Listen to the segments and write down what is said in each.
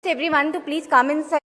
Everyone to please come inside.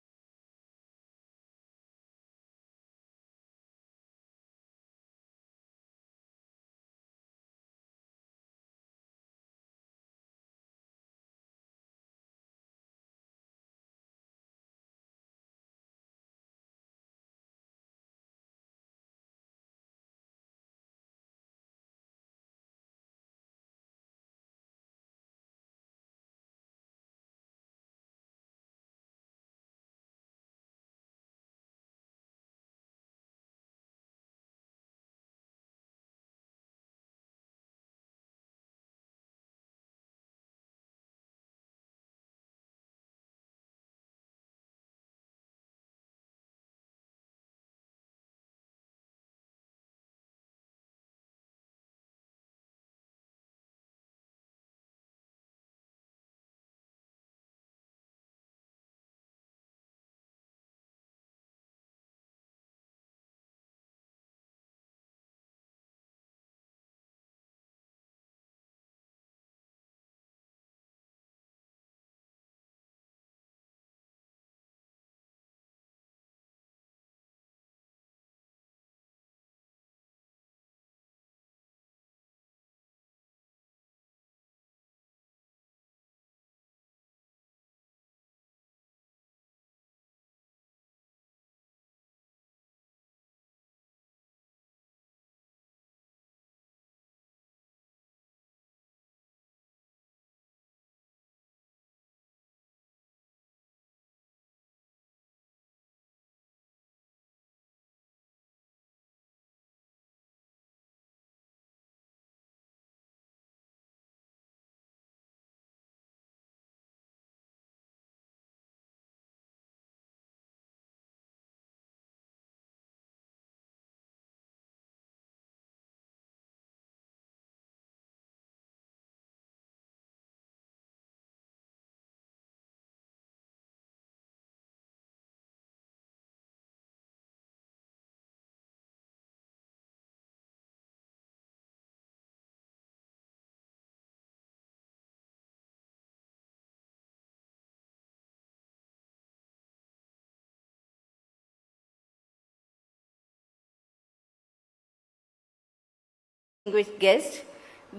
Distinguished guests,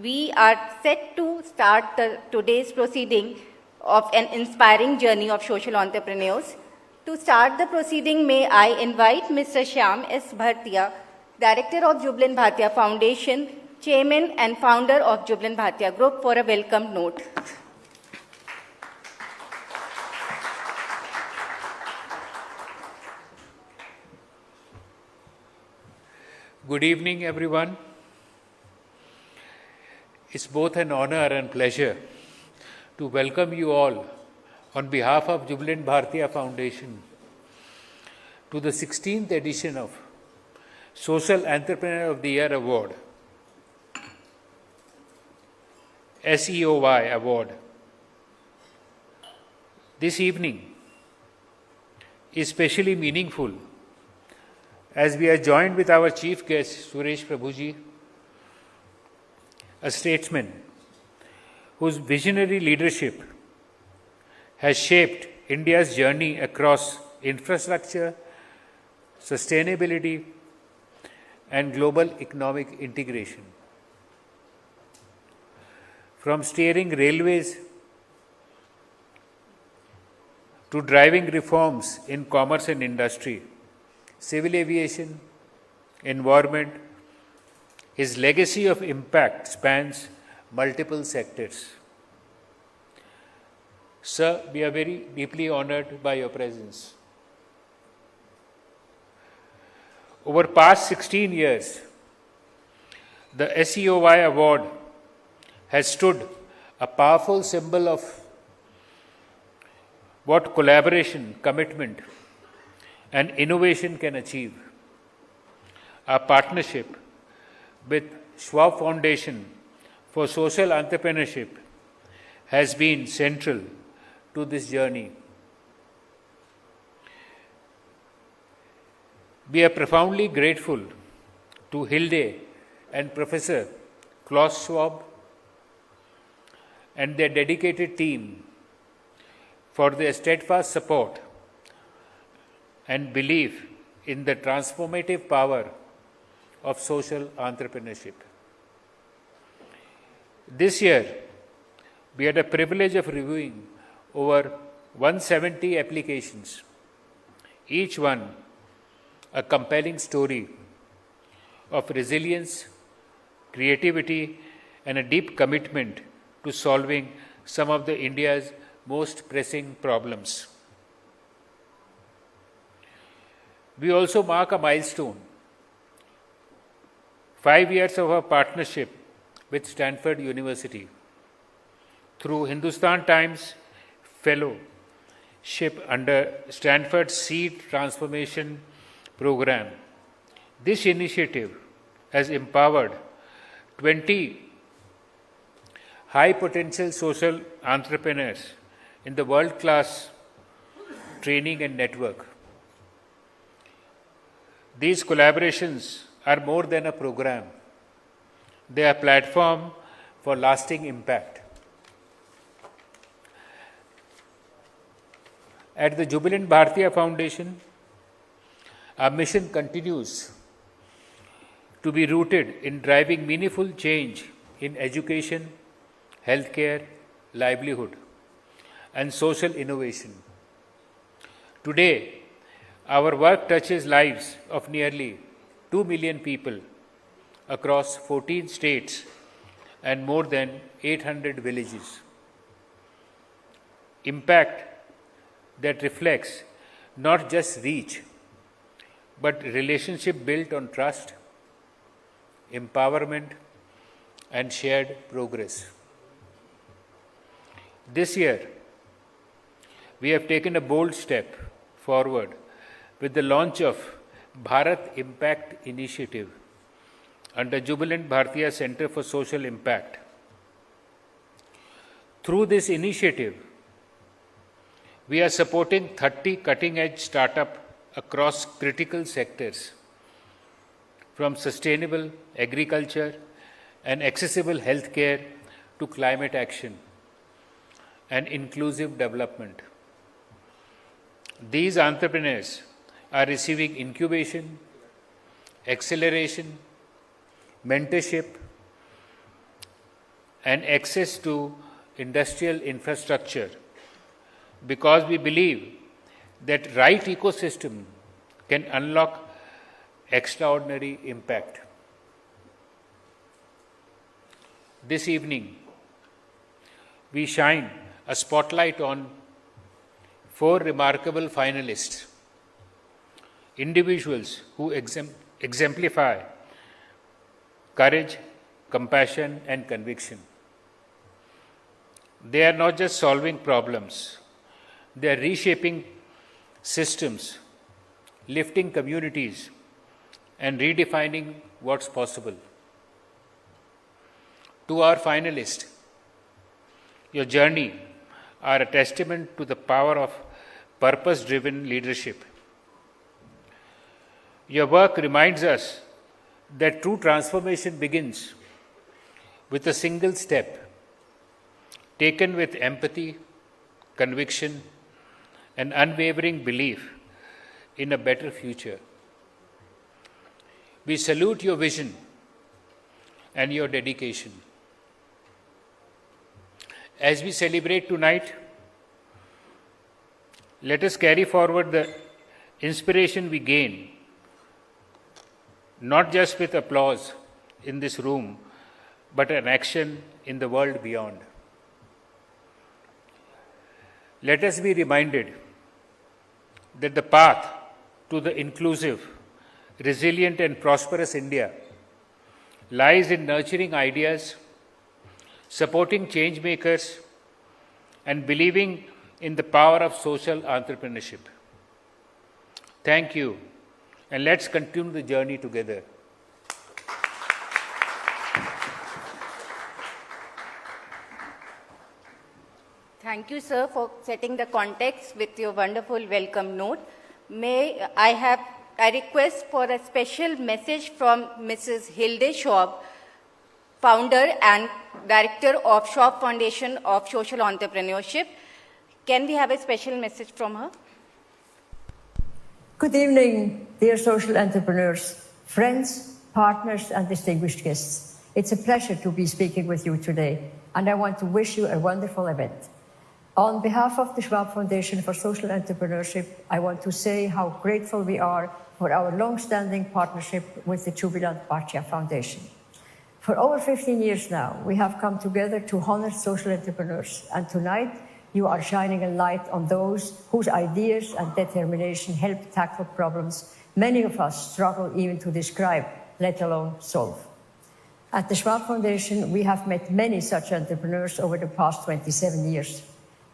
we are set to start today's proceeding of an inspiring journey of social entrepreneurs. To start the proceeding, may I invite Mr. Shyam S. Bhartia, Director of Jubilant Bhartia Foundation, Chairman and Founder of Jubilant Bhartia Group, for a welcome note. Good evening, everyone. It's both an honor and pleasure to welcome you all on behalf of Jubilant Bhartia Foundation to the 16th edition of Social Entrepreneur of the Year Award, SEOY Award. This evening is especially meaningful as we are joined with our chief guest, Suresh Prabhuji, a statesman whose visionary leadership has shaped India's journey across infrastructure, sustainability, and global economic integration. From steering railways to driving reforms in commerce and industry, civil aviation, environment, his legacy of impact spans multiple sectors. Sir, we are very deeply honored by your presence. Over past 16 years, the SEOY Award has stood a powerful symbol of what collaboration, commitment, and innovation can achieve. Our partnership with Schwab Foundation for Social Entrepreneurship has been central to this journey. We are profoundly grateful to Hilde and Professor Klaus Schwab and their dedicated team for their steadfast support and belief in the transformative power of social entrepreneurship. This year, we had the privilege of reviewing over 170 applications, each one a compelling story of resilience, creativity, and a deep commitment to solving some of India's most pressing problems. We also mark a milestone, 5 years of our partnership with Stanford University through Hindustan Times Fellowship under Stanford's Seed Transformation Program. This initiative has empowered 20 high potential social entrepreneurs in the world class training and network. These collaborations are more than a program, they are a platform for lasting impact. At the Jubilant Bharatiya Foundation, our mission continues to be rooted in driving meaningful change in education, healthcare, livelihood, and social innovation. Today, our work touches lives of nearly 2 million people across 14 states and more than 800 villages. Impact that reflects not just reach, but relationship built on trust, empowerment, and shared progress. This year, we have taken a bold step forward with the launch of Bharat Impact Initiative under Jubilant Bharatiya Center for Social Impact. Through this initiative, we are supporting 30 cutting-edge startups across critical sectors, from sustainable agriculture and accessible healthcare to climate action and inclusive development. These entrepreneurs are receiving incubation, acceleration, mentorship, and access to industrial infrastructure because we believe that right ecosystem can unlock extraordinary impact. This evening, we shine a spotlight on 4 remarkable finalists, individuals who exemplify courage, compassion, and conviction. They are not just solving problems, they are reshaping systems, lifting communities, and redefining what's possible. To our finalists, your journey are a testament to the power of purpose-driven leadership. Your work reminds us that true transformation begins with a single step, taken with empathy, conviction, and unwavering belief in a better future. We salute your vision and your dedication. As we celebrate tonight, let us carry forward the inspiration we gain, not just with applause in this room, but an action in the world beyond. Let us be reminded that the path to the inclusive, resilient, and prosperous India lies in nurturing ideas, supporting change makers, and believing in the power of social entrepreneurship. Thank you, and let's continue the journey together. Thank you, sir, for setting the context with your wonderful welcome note. I request for a special message from Mrs. Hilde Schwab, founder and director of Schwab Foundation of Social Entrepreneurship. Can we have a special message from her? Good evening, dear social entrepreneurs, friends, partners, and distinguished guests. It's a pleasure to be speaking with you today, and I want to wish you a wonderful event. On behalf of the Schwab Foundation for Social Entrepreneurship, I want to say how grateful we are for our long-standing partnership with the Jubilant Bhartia Foundation. For over 15 years now, we have come together to honor social entrepreneurs, and tonight you are shining a light on those whose ideas and determination help tackle problems many of us struggle even to describe, let alone solve. At the Schwab Foundation, we have met many such entrepreneurs over the past 27 years.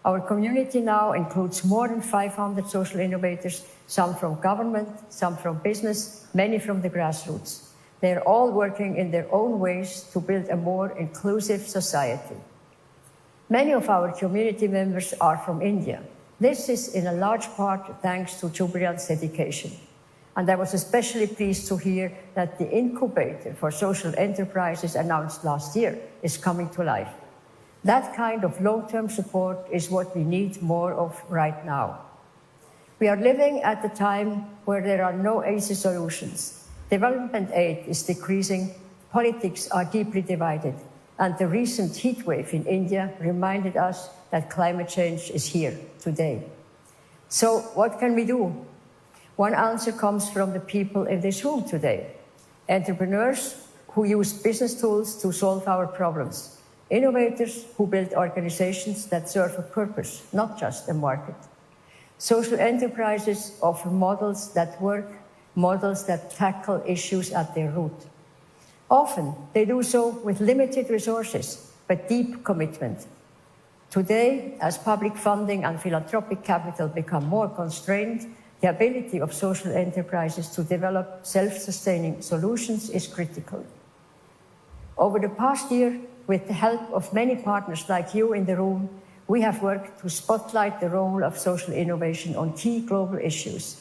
Our community now includes more than 500 social innovators, some from government, some from business, many from the grassroots. They are all working in their own ways to build a more inclusive society. Many of our community members are from India. This is in a large part thanks to Jubilant's dedication. And I was especially pleased to hear that the incubator for social enterprises announced last year is coming to life. That kind of long-term support is what we need more of right now. We are living at a time where there are no easy solutions. Development aid is decreasing, politics are deeply divided, and the recent heat wave in India reminded us that climate change is here today. So what can we do? One answer comes from the people in this room today. Entrepreneurs who use business tools to solve our problems. Innovators who build organizations that serve a purpose, not just a market. Social enterprises offer models that work, models that tackle issues at their root. Often, they do so with limited resources, but deep commitment. Today, as public funding and philanthropic capital become more constrained, the ability of social enterprises to develop self-sustaining solutions is critical. Over the past year, with the help of many partners like you in the room, we have worked to spotlight the role of social innovation on key global issues.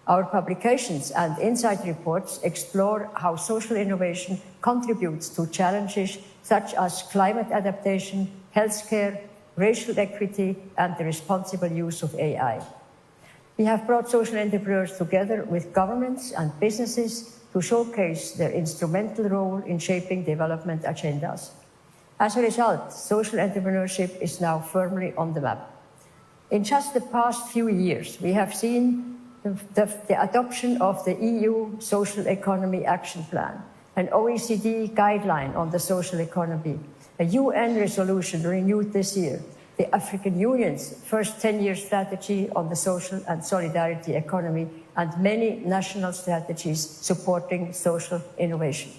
Our publications and insight reports explore how social innovation contributes to challenges such as climate adaptation, healthcare, racial equity, and the responsible use of AI. We have brought social entrepreneurs together with governments and businesses to showcase their instrumental role in shaping development agendas. As a result, social entrepreneurship is now firmly on the map. In just the past few years, we have seen the adoption of the EU Social Economy Action Plan, an OECD guideline on the social economy, a UN resolution renewed this year, the African Union's first 10-year strategy on the social and solidarity economy, and many national strategies supporting social innovation.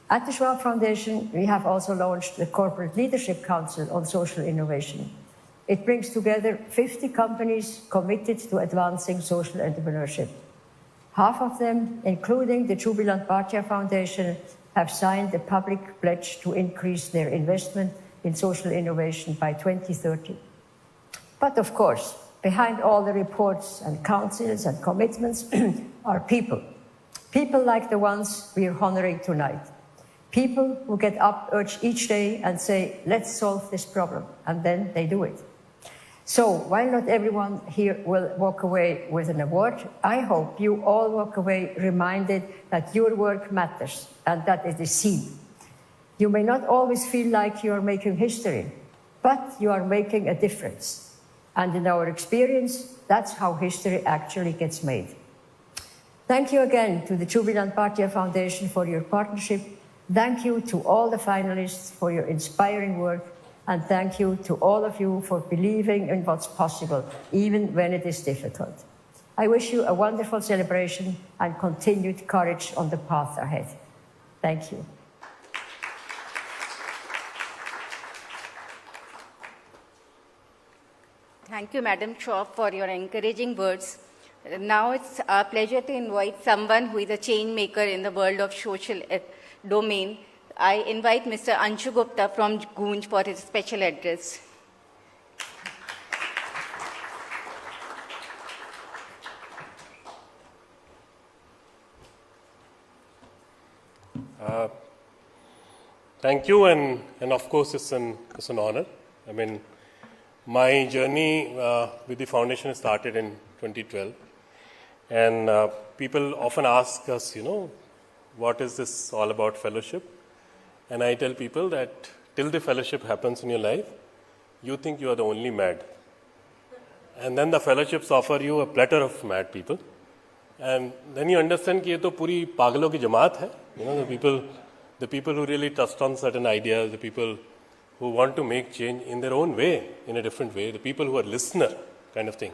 At the Schwab Foundation, we have also launched the Corporate Leadership Council on Social Innovation. It brings together 50 companies committed to advancing social entrepreneurship. Half of them, including the Jubilant Bhartia Foundation, have signed a public pledge to increase their investment in social innovation by 2030. But of course, behind all the reports and councils and commitments are people. People like the ones we are honoring tonight. People who get up each day and say, let's solve this problem, and then they do it. So while not everyone here will walk away with an award, I hope you all walk away reminded that your work matters and that it is seen. You may not always feel like you are making history, but you are making a difference. And in our experience, that's how history actually gets made. Thank you again to the Jubilant Bhartia Foundation for your partnership. Thank you to all the finalists for your inspiring work. And thank you to all of you for believing in what's possible, even when it is difficult. I wish you a wonderful celebration and continued courage on the path ahead. Thank you. Thank you, Madam Schwab, for your encouraging words. Now it's our pleasure to invite someone who is a change maker in the world of social domain. I invite Mr. Anshu Gupta from Goonj for his special address. Thank you, and of course it's an honor. I mean, My journey with the foundation started in 2012, and people often ask us, what is this all about fellowship? And I tell people that till the fellowship happens in your life, you think you are the only mad. And then the fellowships offer you a platter of mad people. And then you understand कि ये तो पूरी पागलों की जमात है. The people who really trust on certain ideas, the people who want to make change in their own way, in a different way, the people who are listener kind of thing.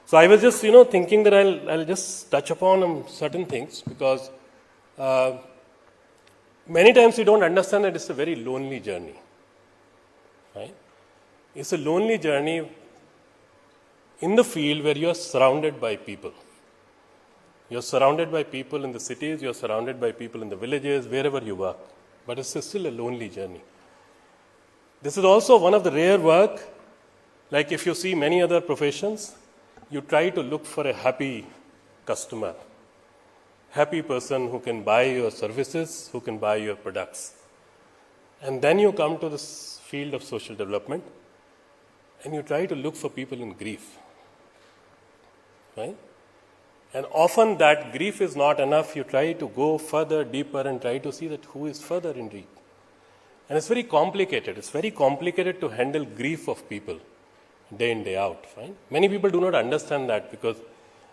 So I was just, thinking that I'll just touch upon certain things because many times you don't understand that it's a very lonely journey. Right? It's a lonely journey in the field where you are surrounded by people. You're surrounded by people in the cities, you're surrounded by people in the villages, wherever you work. But it's still a lonely journey. This is also one of the rare work, like if you see many other professions, you try to look for a happy customer, happy person who can buy your services, who can buy your products. And then you come to this field of social development and you try to look for people in grief. Right? And often that grief is not enough. You try to go further, deeper, and try to see that who is further in grief. And it's very complicated. It's very complicated to handle grief of people day in, day out. Right? Many people do not understand that because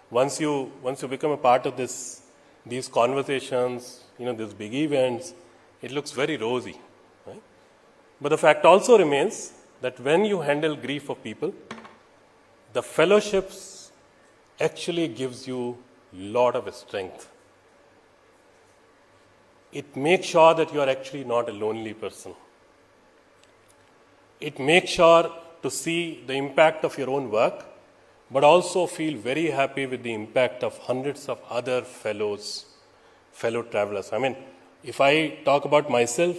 once you become a part of these conversations, these big events, it looks very rosy. Right? But the fact also remains that when you handle grief of people, the fellowships actually gives you a lot of strength. It makes sure that you are actually not a lonely person. It makes sure to see the impact of your own work, but also feel very happy with the impact of hundreds of other fellow travelers. I mean, if I talk about myself,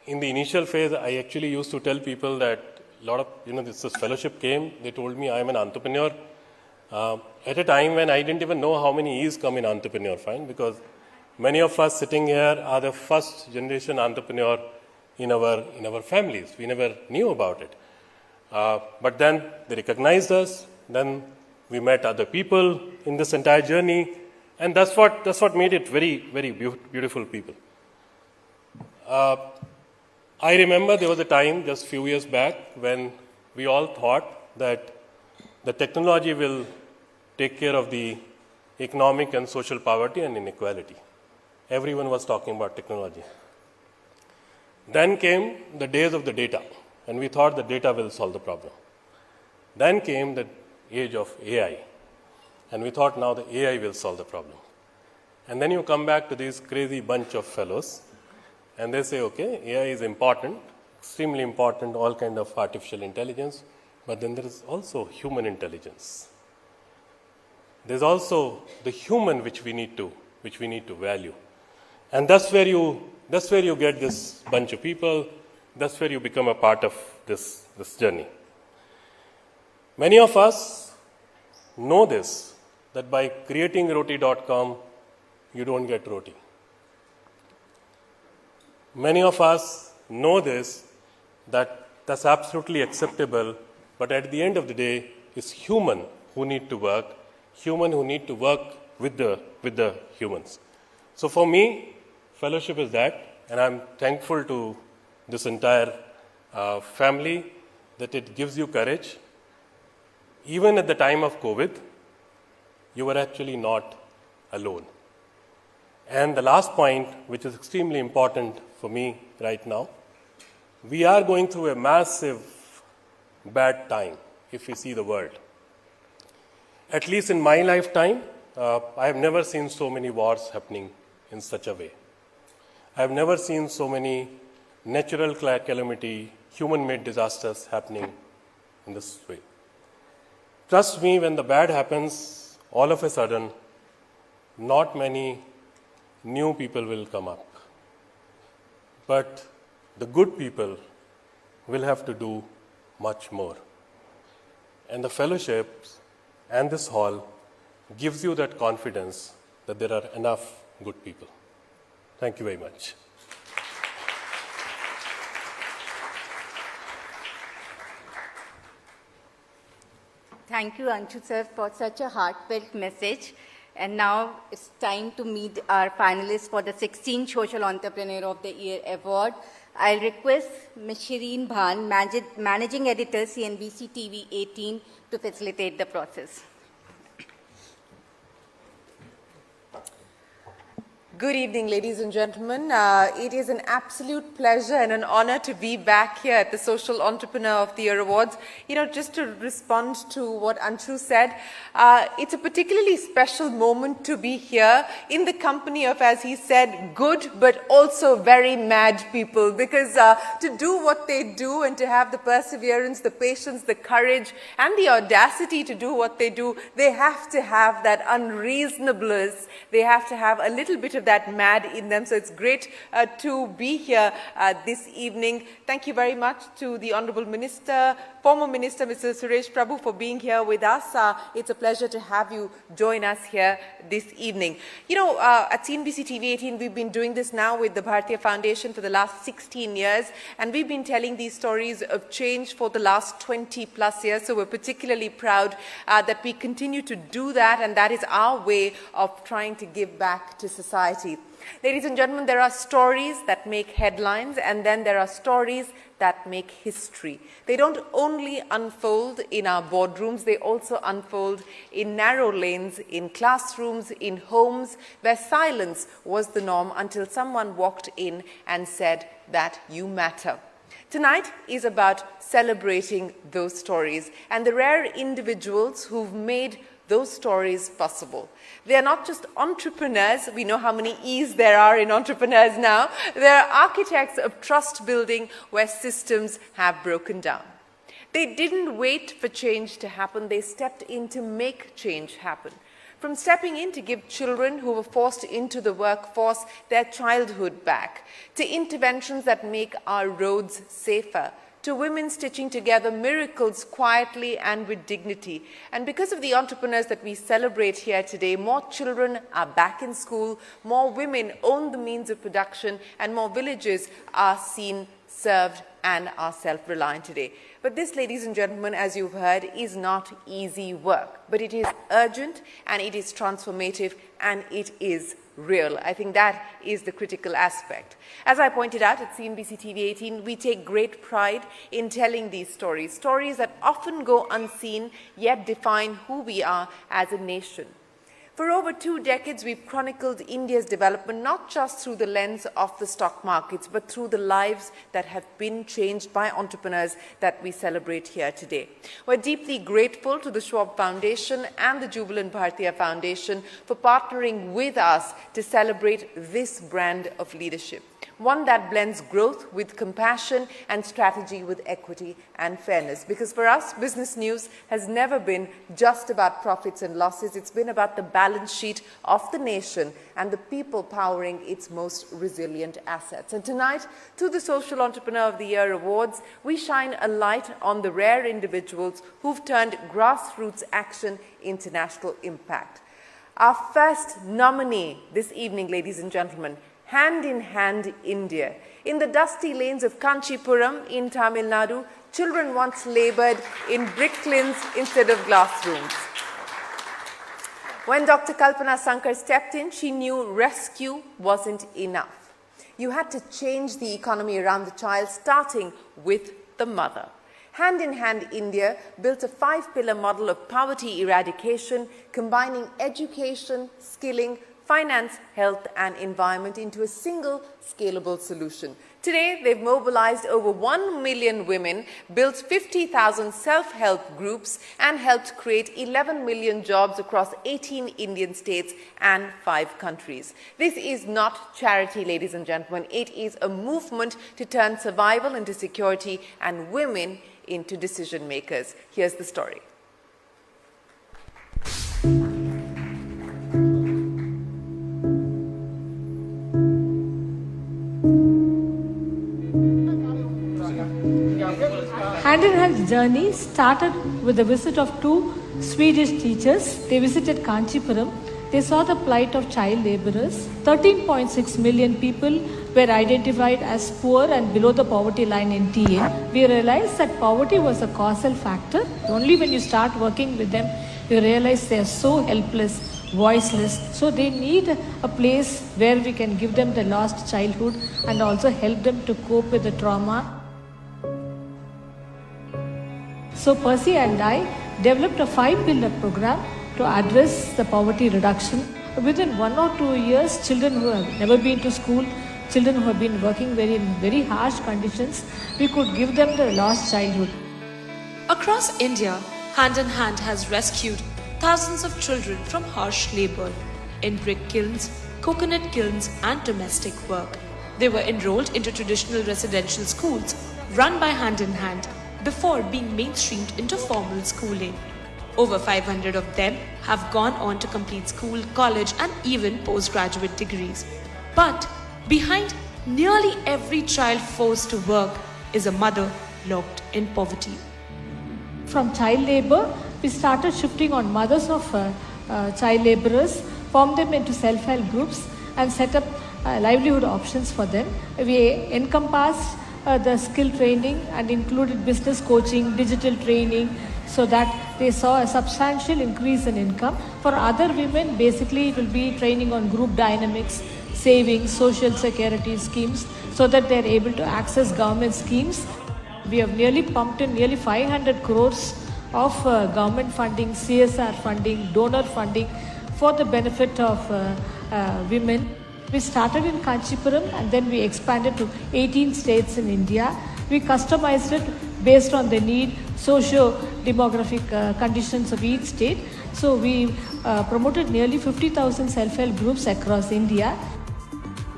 in the initial phase, I actually used to tell people that a lot of, this fellowship came, they told me I am an entrepreneur. At a time when I didn't even know how many E's come in entrepreneur, because many of us sitting here are the first generation entrepreneur in our families. We never knew about it. But then they recognized us, then we met other people in this entire journey, and that's what made it very, very beautiful people. I remember there was a time just few years back when we all thought that the technology will take care of the economic and social poverty and inequality. Everyone was talking about technology. Then came the days of the data, and we thought the data will solve the problem. Then came the age of AI, and we thought now the AI will solve the problem. And then you come back to this crazy bunch of fellows, and they say, okay, AI is important, extremely important, all kind of artificial intelligence, but then there is also human intelligence. There's also the human which we need to value. And that's where you get this bunch of people, that's where you become a part of this journey. Many of us know this, that by creating roti.com, you don't get roti. Many of us know this, that's absolutely acceptable, but at the end of the day, it's human who need to work with the humans. So for me, fellowship is that, and I'm thankful to this entire family that it gives you courage. Even at the time of COVID, you were actually not alone. And the last point, which is extremely important for me right now, we are going through a massive bad time if we see the world. At least in my lifetime, I have never seen so many wars happening in such a way. I have never seen so many natural calamity, human-made disasters happening in this way. Trust me, when the bad happens, all of a sudden, not many new people will come up. But the good people will have to do much more. And the fellowships and this hall gives you that confidence that there are enough good people. Thank you very much. Thank you, Anshu sir, for such a heartfelt message. And now it's time to meet our finalists for the 16th Social Entrepreneur of the Year Award. I'll request Ms. Shireen Bhan, Managing Editor, CNBC TV 18, to facilitate the process. Good evening, ladies and gentlemen. It is an absolute pleasure and an honor to be back here at the Social Entrepreneur of the Year Awards. You know, just to respond to what Anshu said, it's a particularly special moment to be here in the company of, as he said, good but also very mad people, because to do what they do and to have the perseverance, the patience, the courage and the audacity to do what they do, they have to have that unreasonableness. They have to have a little bit of that mad in them. So it's great to be here this evening. Thank you very much to the Honorable Minister, former Minister, Mr. Suresh Prabhu, for being here with us. It's a pleasure to have you join us here this evening. You know, at CNBC TV 18, we've been doing this now with the Bhartiya Foundation for the last 16 years, and we've been telling these stories of change for the last 20 plus years. So we're particularly proud that we continue to do that, and that is our way of trying to give back to society. Ladies and gentlemen, there are stories that make headlines, and then there are stories that make history. They don't only unfold in our boardrooms, they also unfold in narrow lanes, in classrooms, in homes, where silence was the norm until someone walked in and said that you matter. Tonight is about celebrating those stories and the rare individuals who've made those stories possible. They are not just entrepreneurs, we know how many E's there are in entrepreneurs now. They are architects of trust building where systems have broken down. They didn't wait for change to happen, they stepped in to make change happen. From stepping in to give children who were forced into the workforce their childhood back, to interventions that make our roads safer, to women stitching together miracles quietly and with dignity. And because of the entrepreneurs that we celebrate here today, more children are back in school, more women own the means of production, and more villages are seen, served, and are self-reliant today. But this, ladies and gentlemen, as you've heard, is not easy work, but it is urgent, and it is transformative, and it is real. I think that is the critical aspect. As I pointed out at CNBC TV 18, we take great pride in telling these stories, stories that often go unseen, yet define who we are as a nation. For over 2 decades, we've chronicled India's development not just through the lens of the stock markets, but through the lives that have been changed by entrepreneurs that we celebrate here today. We're deeply grateful to the Schwab Foundation and the Jubilant Bhartiya Foundation for partnering with us to celebrate this brand of leadership, one that blends growth with compassion and strategy with equity and fairness. Because for us, business news has never been just about profits and losses. It's been about the balance sheet of the nation and the people powering its most resilient assets. And tonight, through the Social Entrepreneur of the Year Awards, we shine a light on the rare individuals who've turned grassroots action into national impact. Our first nominee this evening, ladies and gentlemen, Hand in Hand India. In the dusty lanes of Kanchipuram in Tamil Nadu, children once labored in brick kilns instead of glass rooms. When Dr. Kalpana Sankar stepped in, she knew rescue wasn't enough. You had to change the economy around the child, starting with the mother. Hand in Hand India built a 5-pillar model of poverty eradication, combining education, skilling, finance, health, and environment into a single scalable solution. Today, they've mobilized over 1 million women, built 50,000 self-help groups, and helped create 11 million jobs across 18 Indian states and 5 countries. This is not charity, ladies and gentlemen. It is a movement to turn survival into security and women into decision makers. Here's the story. Hand in Hand's journey started with the visit of 2 Swedish teachers. They visited Kanchipuram They saw the plight of child laborers. 13.6 million people were identified as poor and below the poverty line in TN. We realized that poverty was a causal factor. Only when you start working with them, you realize they are so helpless, voiceless. So they need a place where we can give them the lost childhood and also help them to cope with the trauma. So Percy and I developed a 5-pillar program to address the poverty reduction. Within 1 or 2 years, children who have never been to school, children who have been working in very harsh conditions, we could give them the lost childhood. Across India, Hand in Hand has rescued thousands of children from harsh labor in brick kilns, coconut kilns, and domestic work. They were enrolled into traditional residential schools run by Hand in Hand before being mainstreamed into formal schooling. Over 500 of them have gone on to complete school, college, and even postgraduate degrees. But behind nearly every child forced to work is a mother locked in poverty. From child labor, we started shifting on mothers of child laborers, formed them into self-help groups, and set up livelihood options for them. We encompassed the skill training and included business coaching, digital training, so that they saw a substantial increase in income. For other women, basically it will be training on group dynamics, savings, social security schemes, so that they are able to access government schemes. We have nearly pumped in nearly 500 crores of government funding, CSR funding, donor funding for the benefit of women. We started in Kanchipuram and then we expanded to 18 states in India. We customized it based on the need, socio-demographic conditions of each state. So we promoted nearly 50,000 self-help groups across India.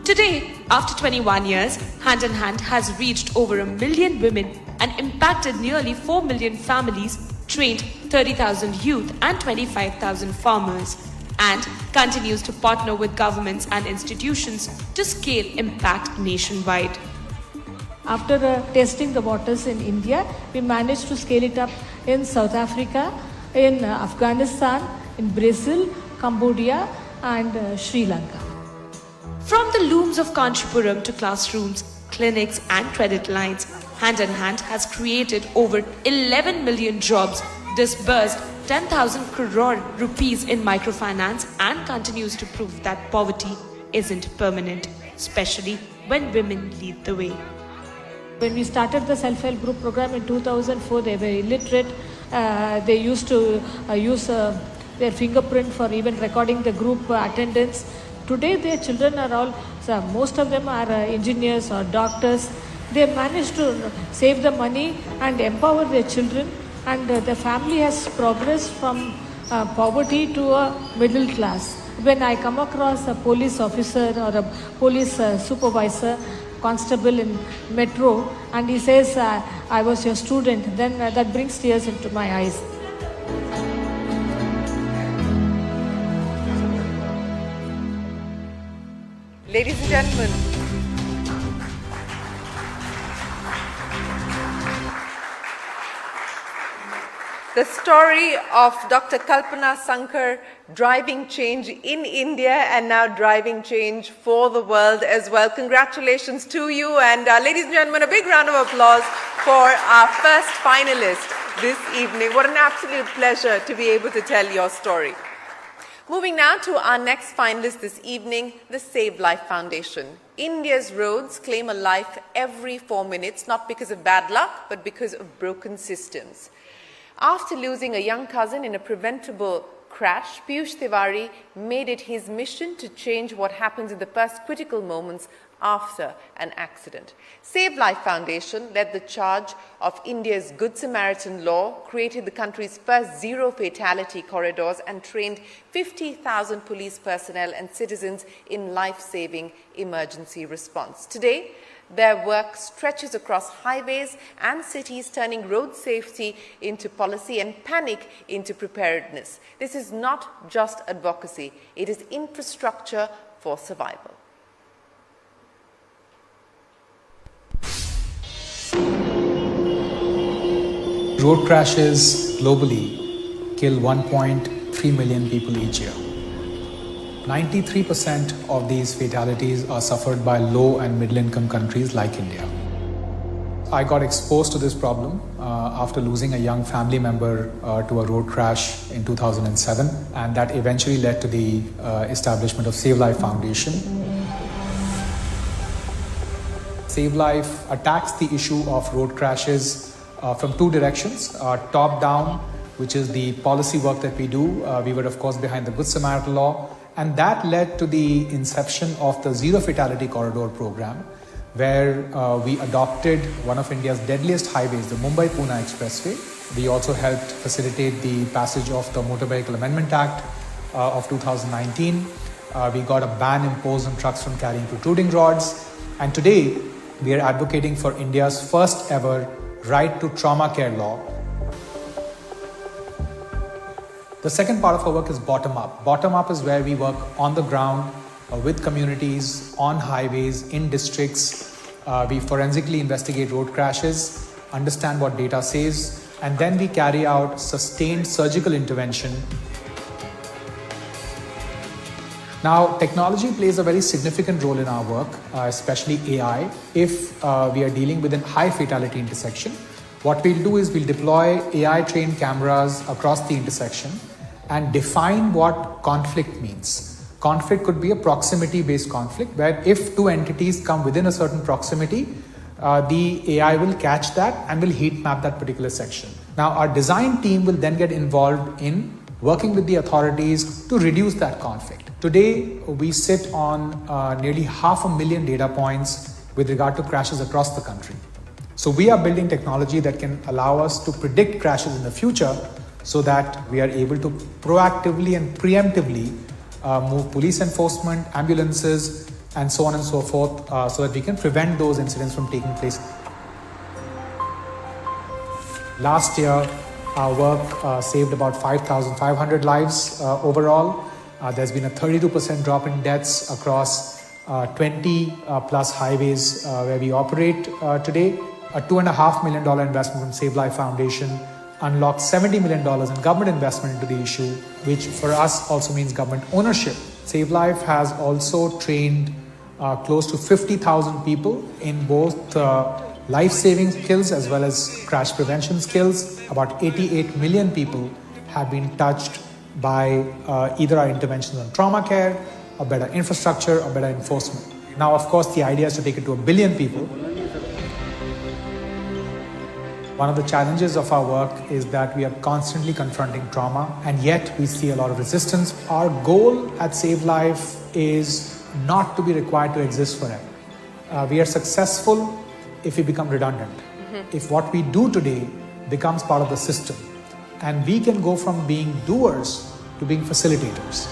Today, after 21 years, Hand in Hand has reached over 1 million women and impacted nearly 4 million families, trained 30,000 youth and 25,000 farmers, and continues to partner with governments and institutions to scale impact nationwide. After testing the waters in India, we managed to scale it up in South Africa, in Afghanistan, in Brazil, Cambodia, and Sri Lanka. From the looms of Kanchipuram to classrooms, clinics, and credit lines, Hand in Hand has created over 11 million jobs, disbursed 10,000 crore rupees in microfinance, and continues to prove that poverty isn't permanent, especially when women lead the way. When we started the self-help group program in 2004, they were illiterate. They used to use their fingerprint for even recording the group attendance. Today, their children are all, most of them are engineers or doctors. They managed to save the money and empower their children, and the family has progressed from poverty to a middle class. When I come across a police officer or a police supervisor, constable in metro, and he says, I was your student, then that brings tears into my eyes. Ladies and gentlemen, the story of Dr. Kalpana Sankar driving change in India and now driving change for the world as well. Congratulations to you, and ladies and gentlemen, a big round of applause for our first finalist this evening. What an absolute pleasure to be able to tell your story. Moving now to our next finalist this evening, the Save Life Foundation. India's roads claim a life every 4 minutes, not because of bad luck, but because of broken systems. After losing a young cousin in a preventable crash, Piyush Tiwari made it his mission to change what happens in the first critical moments after an accident. Save Life Foundation led the charge of India's Good Samaritan law, created the country's first zero fatality corridors, and trained 50,000 police personnel and citizens in life-saving emergency response. Today, their work stretches across highways and cities, turning road safety into policy and panic into preparedness. This is not just advocacy, it is infrastructure for survival. Road crashes globally kill 1.3 million people each year. 93% of these fatalities are suffered by low and middle income countries like India. I got exposed to this problem after losing a young family member to a road crash in 2007, and that eventually led to the establishment of Save Life Foundation. Save Life attacks the issue of road crashes from two directions. Top down, which is the policy work that we do. We were, of course, behind the Good Samaritan law, and that led to the inception of the Zero Fatality Corridor program, where we adopted one of India's deadliest highways, the Mumbai-Pune Expressway. We also helped facilitate the passage of the Motor Vehicle Amendment Act of 2019. We got a ban imposed on trucks from carrying protruding rods. And today, we are advocating for India's first ever right to trauma care law. The second part of our work is bottom up. Bottom up is where we work on the ground with communities, on highways, in districts. We forensically investigate road crashes, understand what data says, and then we carry out sustained surgical intervention. Now, technology plays a very significant role in our work, especially AI. If we are dealing with a high fatality intersection, what we'll do is we'll deploy AI-trained cameras across the intersection and define what conflict means. Conflict could be a proximity-based conflict, where if two entities come within a certain proximity, the AI will catch that and will heat map that particular section. Now, our design team will then get involved in working with the authorities to reduce that conflict. Today, we sit on nearly 500,000 data points with regard to crashes across the country. So we are building technology that can allow us to predict crashes in the future so that we are able to proactively and preemptively move police enforcement, ambulances, and so on and so forth, so that we can prevent those incidents from taking place. Last year, our work saved about 5,500 lives overall. There's been a 32% drop in deaths across 20 plus highways where we operate today. A $2.5 million investment from Save Life Foundation unlocked $70 million in government investment into the issue, which for us also means government ownership. Save Life has also trained close to 50,000 people in both life-saving skills as well as crash prevention skills. About 88 million people have been touched by either our interventions on trauma care, or better infrastructure, or better enforcement. Now, of course, the idea is to take it to 1 billion people. One of the challenges of our work is that we are constantly confronting trauma, and yet we see a lot of resistance. Our goal at Save Life is not to be required to exist forever. We are successful if we become redundant. If what we do today becomes part of the system, and we can go from being doers to being facilitators.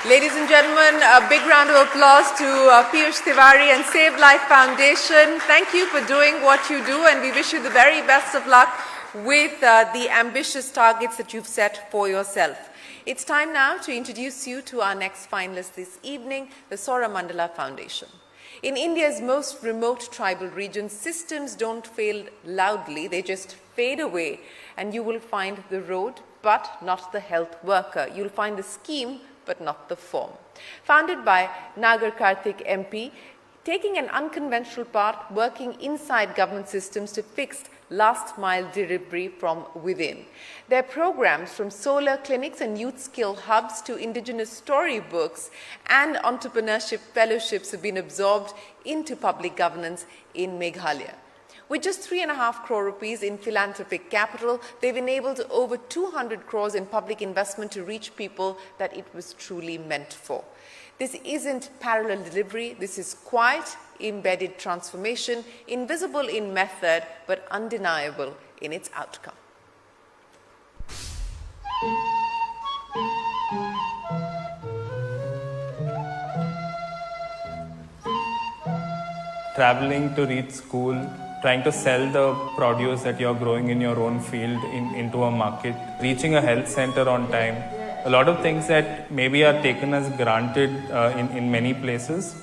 Ladies and gentlemen, a big round of applause to Piyush Tiwari and Save Life Foundation. Thank you for doing what you do, and we wish you the very best of luck with the ambitious targets that you've set for yourself. It's time now to introduce you to our next finalist this evening, the Saura Mandala Foundation. In India's most remote tribal regions, systems don't fail loudly, they just fade away, and you will find the road, but not the health worker. You'll find the scheme, but not the form. Founded by Nagar Karthik MP, taking an unconventional path, working inside government systems to fix last-mile delivery from within. Their programs, from solar clinics and youth skill hubs to indigenous storybooks and entrepreneurship fellowships, have been absorbed into public governance in Meghalaya. With just 3.5 crore rupees in philanthropic capital, they've enabled over 200 crores in public investment to reach people that it was truly meant for. This isn't parallel delivery, this is quiet, embedded transformation, invisible in method, but undeniable in its outcome. Traveling to reach school, trying to sell the produce that you're growing in your own field into a market, reaching a health center on time, a lot of things that maybe are taken as granted in many places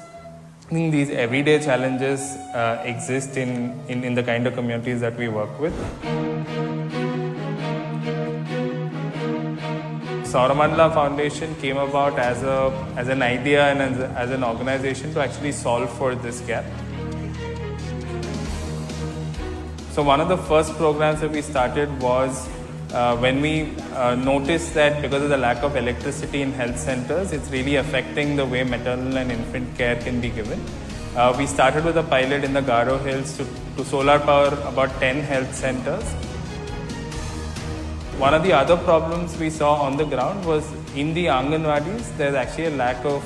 I think these everyday challenges exist in the kind of communities that we work with. Sauramandala Foundation came about as an idea and as an organization to actually solve for this gap. So one of the first programs that we started was when we noticed that because of the lack of electricity in health centers, it's really affecting the way maternal and infant care can be given. We started with a pilot in the Garo Hills to solar power about 10 health centers. One of the other problems we saw on the ground was in the Anganwadis, there's actually a lack of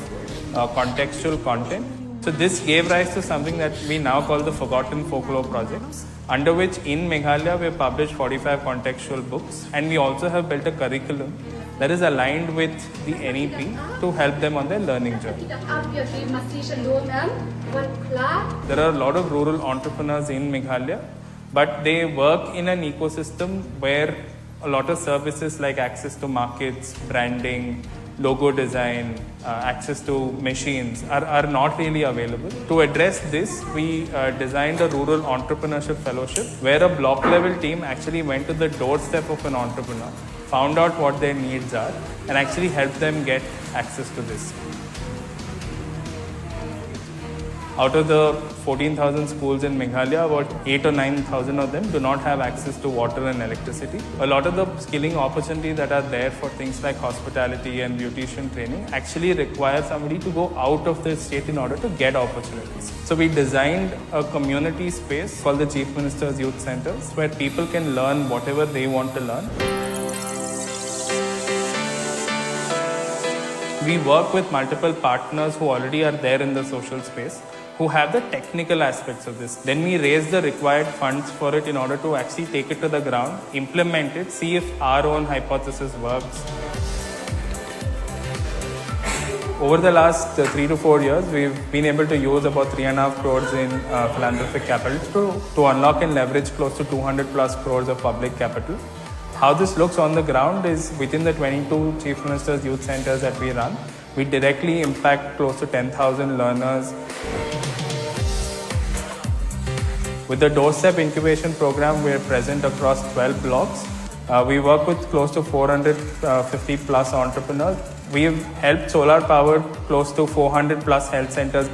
contextual content. So this gave rise to something that we now call the Forgotten Folklore Project, under which in Meghalaya we have published 45 contextual books, and we also have built a curriculum that is aligned with the NEP to help them on their learning journey. There are a lot of rural entrepreneurs in Meghalaya, but they work in an ecosystem where a lot of services like access to markets, branding, logo design, access to machines are not really available. To address this, we designed a rural entrepreneurship fellowship where a block level team actually went to the doorstep of an entrepreneur, found out what their needs are, and actually helped them get access to this. Out of the 14,000 schools in Meghalaya, about 8 or 9,000 of them do not have access to water and electricity. A lot of the skilling opportunities that are there for things like hospitality and beautician training actually require somebody to go out of the state in order to get opportunities. So we designed a community space called the Chief Minister's Youth Centers where people can learn whatever they want to learn. We work with multiple partners who already are there in the social space, who have the technical aspects of this. Then we raise the required funds for it in order to actually take it to the ground, implement it, see if our own hypothesis works. Over the last 3 to 4 years, we've been able to use about 3.5 crores in philanthropic capital to unlock and leverage close to 200 plus crores of public capital. How this looks on the ground is within the 22 Chief Minister's Youth Centers that we run, we directly impact close to 10,000 learners. With the Doorstep Incubation Program, we are present across 12 blocks. We work with close to 450 plus entrepreneurs. We've helped solar power close to 400 plus health centers.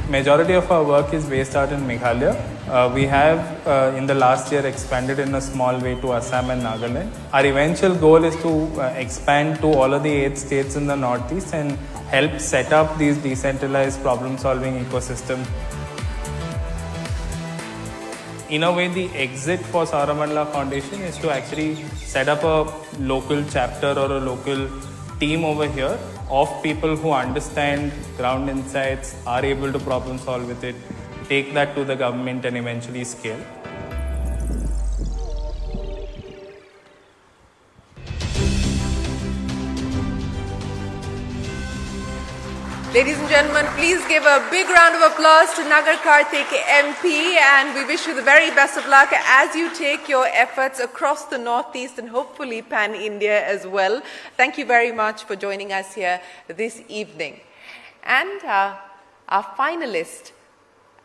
Majority of our work is based out in Meghalaya. We have in the last year expanded in a small way to Assam and Nagaland. Our eventual goal is to expand to all of the 8 states in the Northeast and help set up these decentralized problem-solving ecosystems. In a way, the exit for Sauramandala Foundation is to actually set up a local chapter or a local team over here of people who understand ground insights, are able to problem solve with it, take that to the government and eventually scale. Ladies and gentlemen, please give a big round of applause to Nagar Karthik MP, and we wish you the very best of luck as you take your efforts across the Northeast and hopefully pan-India as well. Thank you very much for joining us here this evening. And our finalist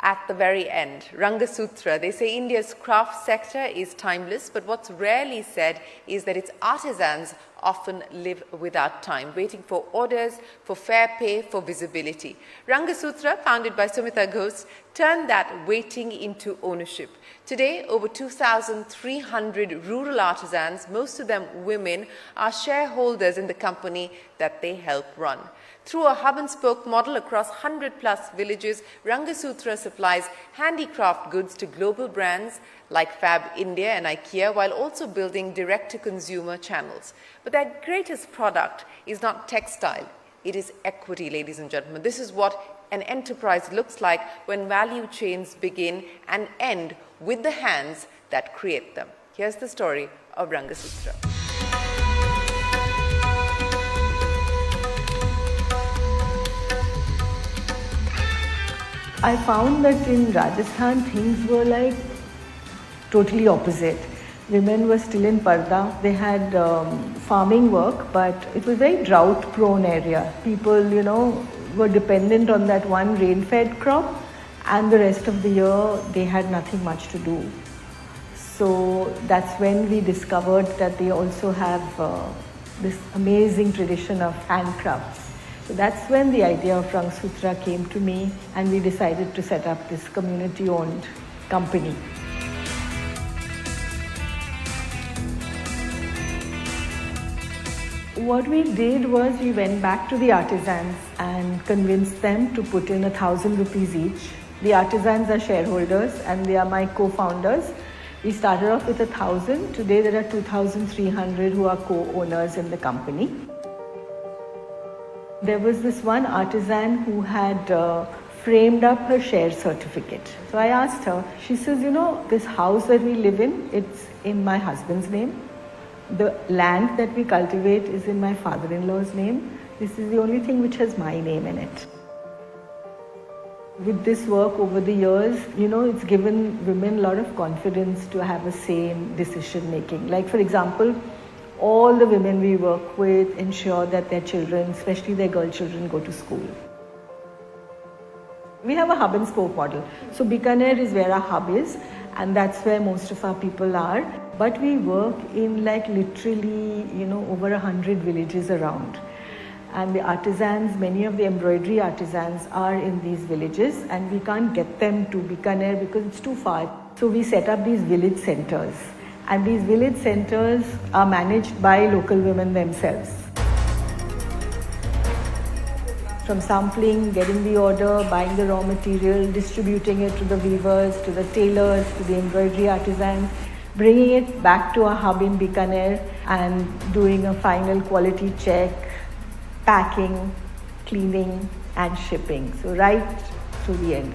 at the very end, Rangasutra. They say India's craft sector is timeless, but what's rarely said is that its artisans often live without time, waiting for orders, for fair pay, for visibility. Rangasutra, founded by Sumita Ghosh, turned that waiting into ownership. Today, over 2,300 rural artisans, most of them women, are shareholders in the company that they help run. Through a hub-and-spoke model across 100-plus villages, Rangasutra supplies handicraft goods to global brands like Fab India and IKEA, while also building direct-to-consumer channels. But their greatest product is not textile, it is equity, ladies and gentlemen. This is what an enterprise looks like when value chains begin and end with the hands that create them. Here's the story of Rangasutra. I found that in Rajasthan things were like totally opposite. Women were still in parda. They had farming work, but it was a very drought prone area. People, were dependent on that one rain-fed crop, and the rest of the year they had nothing much to do. So that's when we discovered that they also have this amazing tradition of handcrafts. So that's when the idea of Rang Sutra came to me, and we decided to set up this community-owned company. What we did was we went back to the artisans and convinced them to put in 1,000 rupees each. The artisans are shareholders and they are my co-founders. We started off with 1,000. Today there are 2,300 who are co-owners in the company. There was this one artisan who had framed up her share certificate. So I asked her, she says, you know, this house that we live in, it's in my husband's name. The land that we cultivate is in my father-in-law's name. This is the only thing which has my name in it. With this work over the years, you know, it's given women a lot of confidence to have a say in decision making. Like for example, all the women we work with ensure that their children, especially their girl children, go to school. We have a hub and spoke model. So Bikaner is where our hub is, and that's where most of our people are. But we work in like literally, you know, over 100 villages around. And the artisans, many of the embroidery artisans are in these villages, and we can't get them to Bikaner because it's too far. So we set up these village centers. And these village centers are managed by local women themselves. From sampling, getting the order, buying the raw material, distributing it to the weavers, to the tailors, to the embroidery artisans, bringing it back to our hub in Bikaner and doing a final quality check, packing, cleaning and shipping. So right to the end.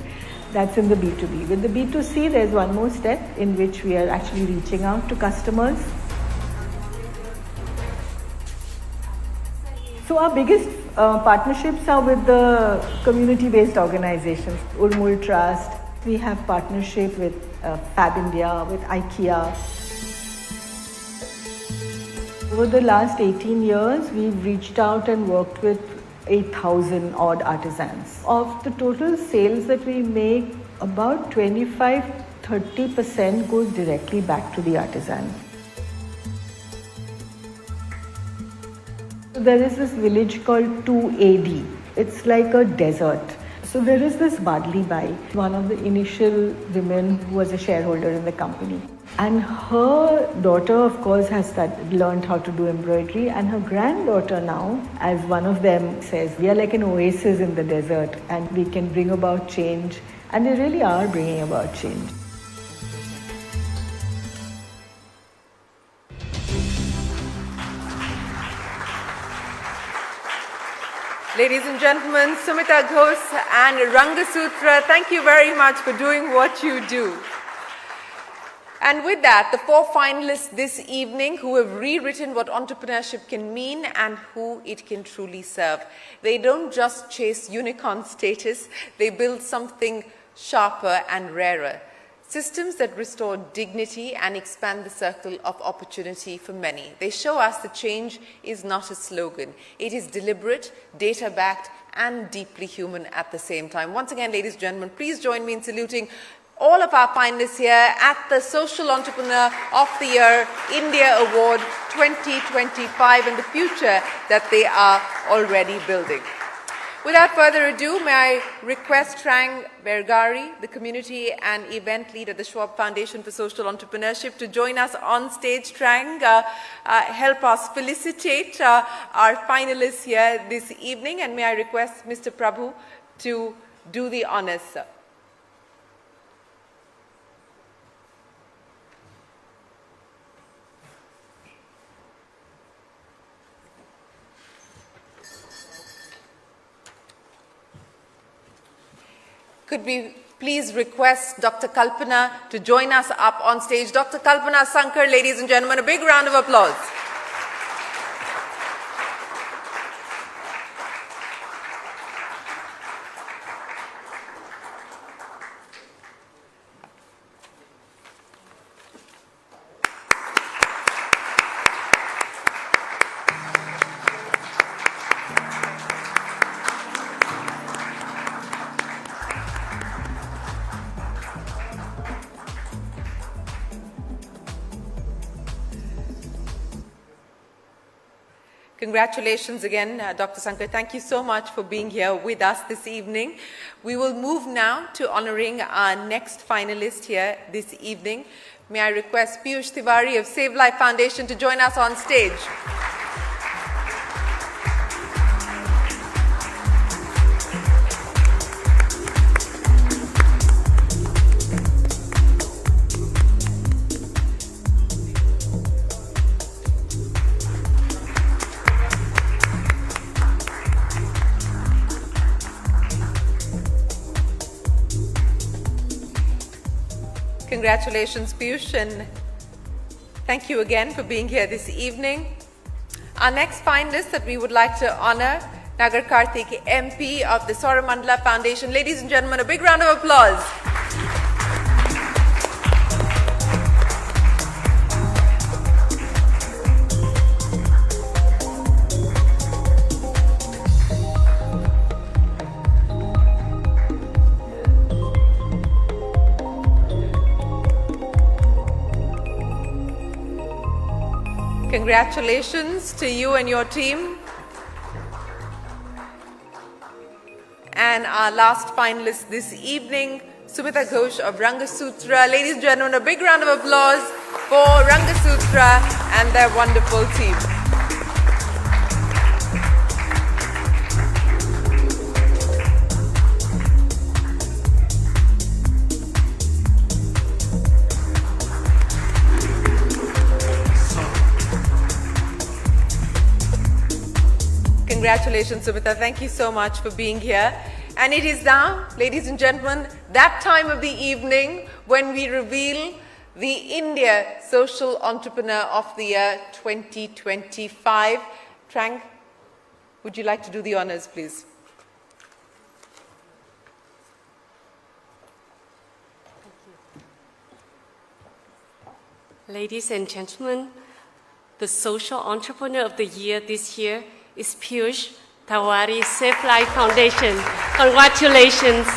That's in the B2B. With the B2C, there's one more step in which we are actually reaching out to customers. So our biggest partnerships are with the community-based organizations, Urmul Trust. We have partnership with Fab India, with IKEA. Over the last 18 years, we've reached out and worked with 8,000 odd artisans. Of the total sales that we make, about 25-30% goes directly back to the artisan. There is this village called 2AD. It's like a desert. So there is this Badli Bai, one of the initial women who was a shareholder in the company. And her daughter, of course, has learned how to do embroidery, and her granddaughter now, as one of them says, we are like an oasis in the desert and we can bring about change, and they really are bringing about change. Ladies and gentlemen, Sumita Ghosh and Rang Sutra, thank you very much for doing what you do. And with that, the four finalists this evening who have rewritten what entrepreneurship can mean and who it can truly serve. They don't just chase unicorn status, they build something sharper and rarer. Systems that restore dignity and expand the circle of opportunity for many. They show us that change is not a slogan. It is deliberate, data-backed, and deeply human at the same time. Once again, ladies and gentlemen, please join me in saluting all of our finalists here at the Social Entrepreneur of the Year India Award 2025 and the future that they are already building. Without further ado, may I request Trang Bergari, the Community and Event Lead at the Schwab Foundation for Social Entrepreneurship, to join us on stage. Trang, help us felicitate our finalists here this evening, and may I request Mr. Prabhu to do the honors, sir. Could we please request Dr. Kalpana to join us up on stage. Dr. Kalpana Sankar, ladies and gentlemen, a big round of applause. Congratulations again, Dr. Sankar. Thank you so much for being here with us this evening. We will move now to honoring our next finalist here this evening. May I request Piyush Tiwari of Save Life Foundation to join us on stage. Congratulations, Piyush, and thank you again for being here this evening. Our next finalist that we would like to honor, Nagar Karthik, MP of the Sauramandala Foundation. Ladies and gentlemen, a big round of applause. Congratulations to you and your team. And our last finalist this evening, Sumita Ghosh of Rangasutra. Ladies and gentlemen, a big round of applause for Rangasutra and their wonderful team. Congratulations, Sumita. Thank you so much for being here. And it is now, ladies and gentlemen, that time of the evening when we reveal the India Social Entrepreneur of the Year 2025. Trang, would you like to do the honors, please? Ladies and gentlemen, the Social Entrepreneur of the Year this year is Piyush Tiwari, Save Life Foundation. Congratulations.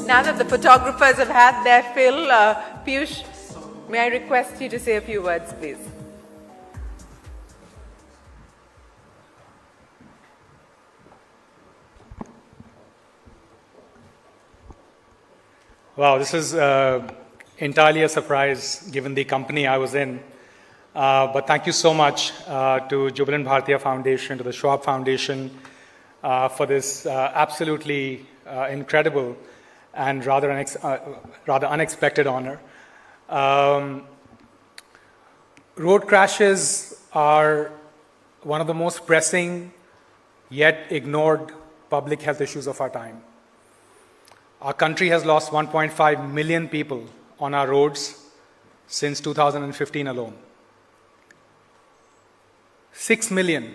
Now that the photographers have had their fill, Piyush, may I request you to say a few words, please? Wow, this is entirely a surprise given the company I was in. But thank you so much to Jubilant Bharatiya Foundation, to the Schwab Foundation for this absolutely incredible and rather unexpected honor. Road crashes are one of the most pressing yet ignored public health issues of our time. Our country has lost 1.5 million people on our roads since 2015 alone. 6 million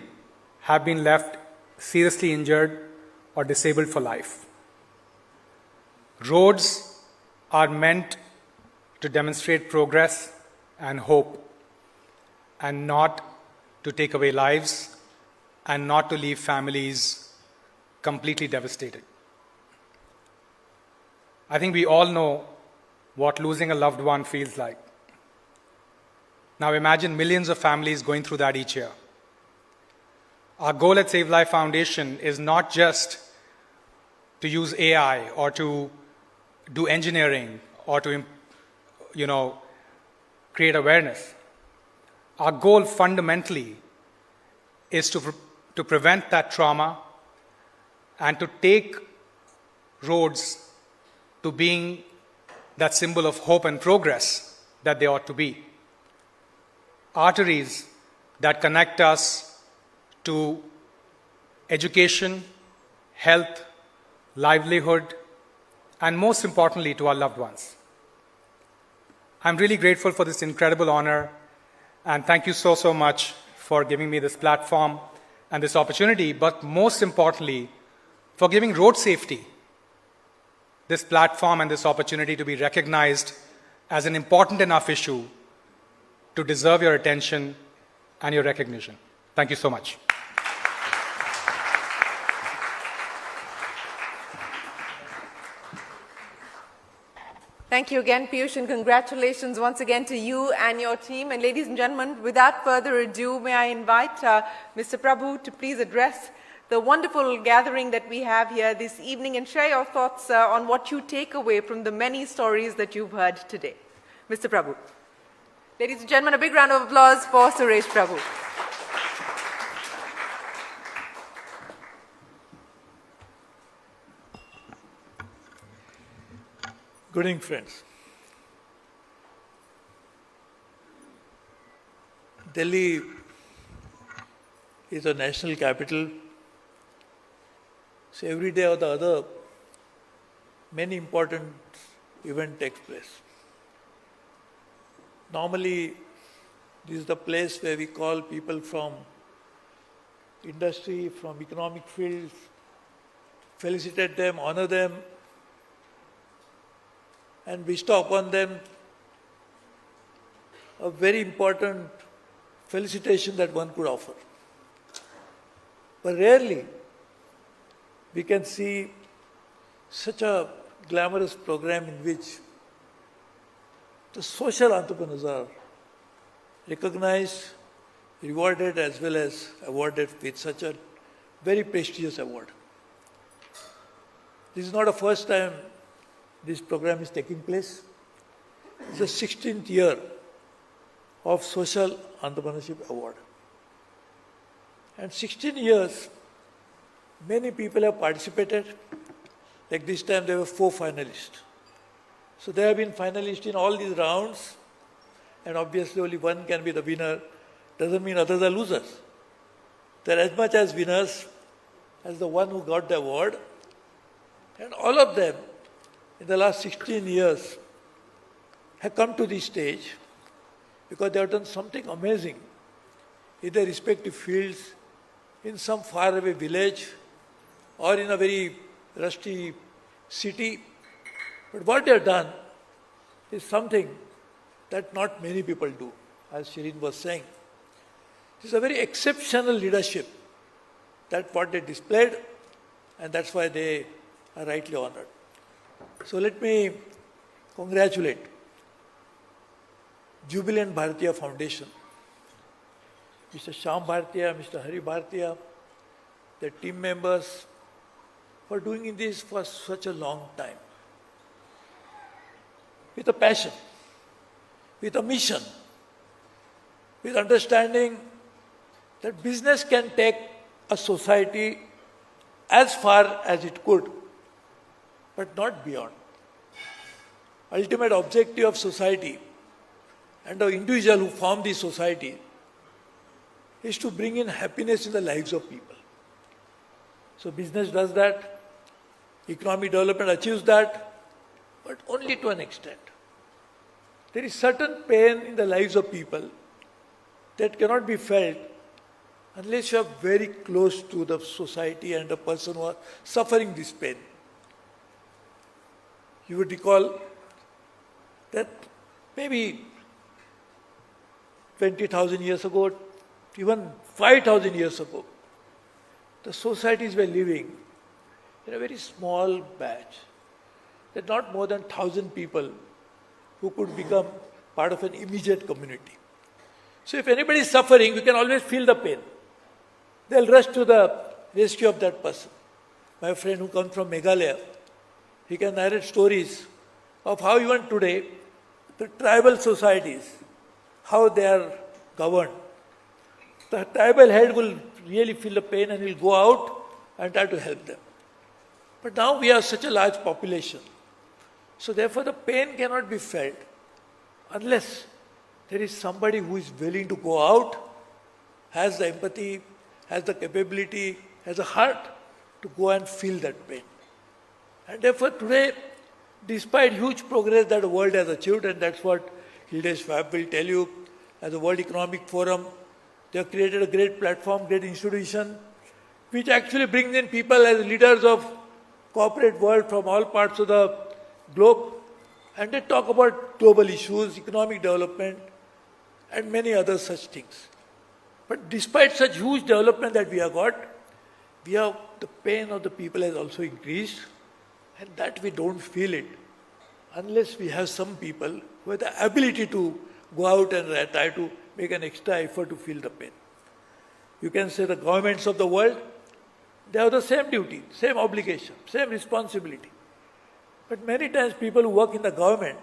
have been left seriously injured or disabled for life. Roads are meant to demonstrate progress and hope, and not to take away lives, and not to leave families completely devastated. I think we all know what losing a loved one feels like. Now imagine millions of families going through that each year. Our goal at Save Life Foundation is not just to use AI or to do engineering or to, create awareness. Our goal fundamentally is to prevent that trauma and to take roads to being that symbol of hope and progress that they ought to be. Arteries that connect us to education, health, livelihood, and most importantly, to our loved ones. I'm really grateful for this incredible honor, and thank you so much for giving me this platform and this opportunity, but most importantly, for giving road safety this platform and this opportunity to be recognized as an important enough issue to deserve your attention and your recognition. Thank you so much. Thank you again, Piyush, and congratulations once again to you and your team. And ladies and gentlemen, without further ado, may I invite Mr. Prabhu to please address the wonderful gathering that we have here this evening and share your thoughts on what you take away from the many stories that you've heard today. Mr. Prabhu. Ladies and gentlemen, a big round of applause for Suresh Prabhu. Good evening, friends. Delhi is a national capital. So every day or the other, many important events take place. Normally, this is the place where we call people from industry, from economic fields, felicitate them, honor them, and bestow upon them a very important felicitation that one could offer. But rarely we can see such a glamorous program in which the social entrepreneurs are recognized, rewarded, as well as awarded with such a very prestigious award. This is not the first time this program is taking place. It's the 16th year of Social Entrepreneurship Award. And 16 years, many people have participated. Like this time, there were 4 finalists. So there have been finalists in all these rounds, and obviously only one can be the winner. Doesn't mean others are losers. They're as much as winners as the one who got the award. And all of them, in the last 16 years, have come to this stage because they have done something amazing in their respective fields, in some faraway village or in a very rusty city. But what they have done is something that not many people do, as Shireen was saying. It's a very exceptional leadership. That's what they displayed, and that's why they are rightly honored. So let me congratulate Jubilant Bharatiya Foundation, Mr. Shyam Bhartiya, Mr. Hari Bhartiya, their team members, for doing this for such a long time. With a passion, with a mission, with understanding that business can take a society as far as it could, but not beyond. Ultimate objective of society and the individual who form the society is to bring in happiness in the lives of people. So business does that, economic development achieves that, but only to an extent. There is certain pain in the lives of people that cannot be felt unless you are very close to the society and the person who are suffering this pain. You would recall that maybe 20,000 years ago, even 5,000 years ago, the societies were living in a very small batch. There are not more than 1,000 people who could become part of an immediate community. So if anybody is suffering, we can always feel the pain. They'll rush to the rescue of that person. My friend who comes from Meghalaya, he can narrate stories of how even today, the tribal societies, how they are governed. The tribal head will really feel the pain and will go out and try to help them. But now we have such a large population. So therefore the pain cannot be felt unless there is somebody who is willing to go out, has the empathy, has the capability, has a heart to go and feel that pain. And therefore today, despite huge progress that the world has achieved, and that's what Hilde Schwab will tell you, as a World Economic Forum, they have created a great platform, great institution, which actually brings in people as leaders of corporate world from all parts of the globe, and they talk about global issues, economic development, and many other such things. But despite such huge development that we have got, the pain of the people has also increased, and that we don't feel it unless we have some people who have the ability to go out and try to make an extra effort to feel the pain. You can say the governments of the world, they have the same duty, same obligation, same responsibility. But many times people who work in the government,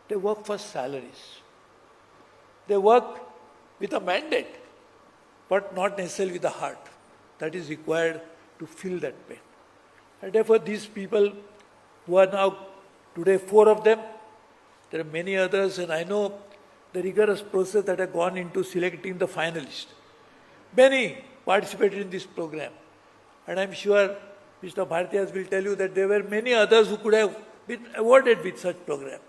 they work for salaries. They work with a mandate, but not necessarily with the heart that is required to feel that pain. And therefore these people who are now, today 4 of them, there are many others, and I know the rigorous process that has gone into selecting the finalists. Many participated in this program, and I'm sure Mr. Bhartiyas will tell you that there were many others who could have been awarded with such program.